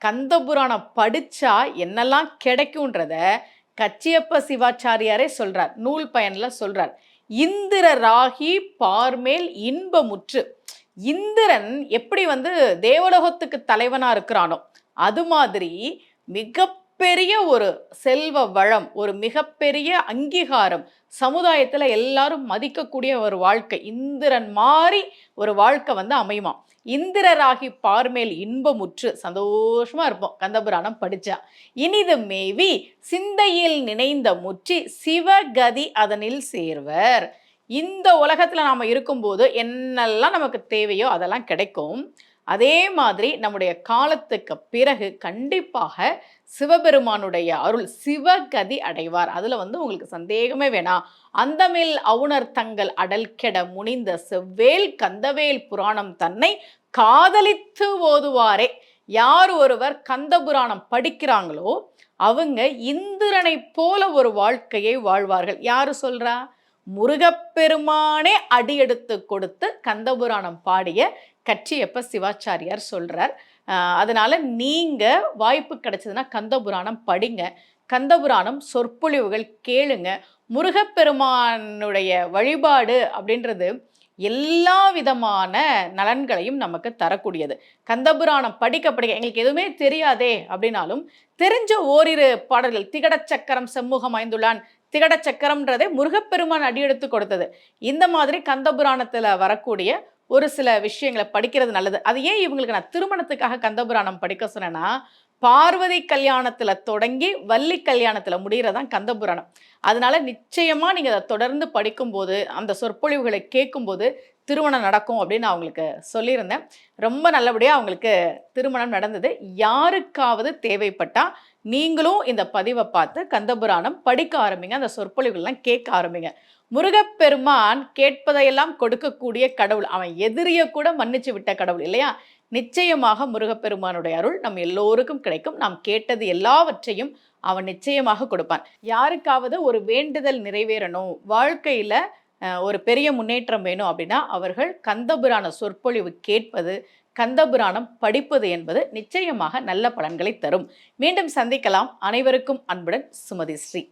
கந்தபுராணம் படிச்சா என்னெல்லாம் கிடைக்கும்ன்றத கச்சியப்ப சிவாச்சாரியாரே சொல்றார். நூல் பயன்ல சொல்றார். இந்திர ராகி பார்மேல் இன்பமுற்று. இந்திரன் எப்படி தேவலோகத்துக்கு தலைவனா இருக்கிறானோ, அது மாதிரி மிகப்பெரிய ஒரு செல்வ வளம், ஒரு மிகப்பெரிய அங்கீகாரம், சமுதாயத்துல எல்லாரும் மதிக்கக்கூடிய ஒரு வாழ்க்கை, இந்திரன் மாறி ஒரு வாழ்க்கை அமையுமா. இந்திரராகி பார்மேல் இன்பமுற்று சந்தோஷமா இருப்போம் கந்தபுராணம் படிச்சா. இனிது மேவி சிந்தையில் நினைந்த முற்றி சிவகதி அதனில் சேர்வர். இந்த உலகத்துல நாம இருக்கும்போது என்னெல்லாம் நமக்கு தேவையோ அதெல்லாம் கிடைக்கும். அதே மாதிரி நம்முடைய காலத்துக்கு பிறகு கண்டிப்பாக சிவபெருமானுடைய அருள் சிவகதி அடைவார். அதுல உங்களுக்கு சந்தேகமே வேணாம். அந்தமில் அவுணர் தங்கள் அடல் கெட முனிந்த செவ்வேல் கந்தவேல் புராணம் தன்னை காதலித்து ஓதுவாரே. யார் ஒருவர் கந்த புராணம் படிக்கிறாங்களோ அவங்க இந்திரனை போல ஒரு வாழ்க்கையை வாழ்வார்கள். யாரு சொல்றா? முருகப்பெருமானே அடியெடுத்து கொடுத்து கந்தபுராணம் பாடிய கச்சியப்ப சிவாச்சாரியார் சொல்றார். அதனால நீங்க வாய்ப்பு கிடைச்சதுன்னா கந்தபுராணம் படிங்க, கந்தபுராணம் சொற்பொழிவுகள் கேளுங்க. முருகப்பெருமானுடைய வழிபாடு அப்படின்றது எல்லா விதமான நலன்களையும் நமக்கு தரக்கூடியது. கந்தபுராணம் படிக்க படிக்க எங்களுக்கு எதுவுமே தெரியாதே அப்படின்னாலும் தெரிஞ்ச ஓரிரு பாடல்கள், திகட சக்கரம் செம்முகம் ஐந்துள்ளான், திகட சக்கரம்ன்றதே முருகப்பெருமான் அடியெடுத்து கொடுத்தது. இந்த மாதிரி கந்தபுராணத்துல வரக்கூடிய ஒரு சில விஷயங்களை படிக்கிறது நல்லது. அது ஏன் இவங்களுக்கு நான் திருமணத்துக்காக கந்தபுராணம் படிக்க சொன்னேன்னா, பார்வதி கல்யாணத்துல தொடங்கி வள்ளி கல்யாணத்துல முடிகிறதான் கந்தபுராணம். அதனால நிச்சயமா நீங்க அதை தொடர்ந்து படிக்கும்போது, அந்த சொற்பொழிவுகளை கேட்கும்போது திருமணம் நடக்கும் அப்படின்னு நான் அவங்களுக்கு சொல்லியிருந்தேன். ரொம்ப நல்லபடியாக அவங்களுக்கு திருமணம் நடந்தது. யாருக்காவது தேவைப்பட்டா நீங்களும் இந்த பதிவை பார்த்து கந்தபுராணம் படிக்க ஆரம்பிங்க, அந்த சொற்பொழிவுகள்லாம் கேட்க ஆரம்பிங்க. முருகப்பெருமான் கேட்பதையெல்லாம் கொடுக்கக்கூடிய கடவுள். அவன் எதிரிய கூட மன்னிச்சு விட்ட கடவுள் இல்லையா? நிச்சயமாக முருகப்பெருமானுடைய அருள் நம் எல்லோருக்கும் கிடைக்கும். நாம் கேட்டது எல்லாவற்றையும் அவன் நிச்சயமாக கொடுப்பான். யாருக்காவது ஒரு வேண்டுதல் நிறைவேறணும், வாழ்க்கையில ஒரு பெரிய முன்னேற்றம் வேணும் அப்படின்னா அவர்கள் கந்தபுராண சொற்பொழிவு கேட்பது, கந்தபுராணம் படிப்பது என்பது நிச்சயமாக நல்ல பலன்களை தரும். மீண்டும் சந்திக்கலாம். அனைவருக்கும் அன்புடன் சுமதி ஸ்ரீ.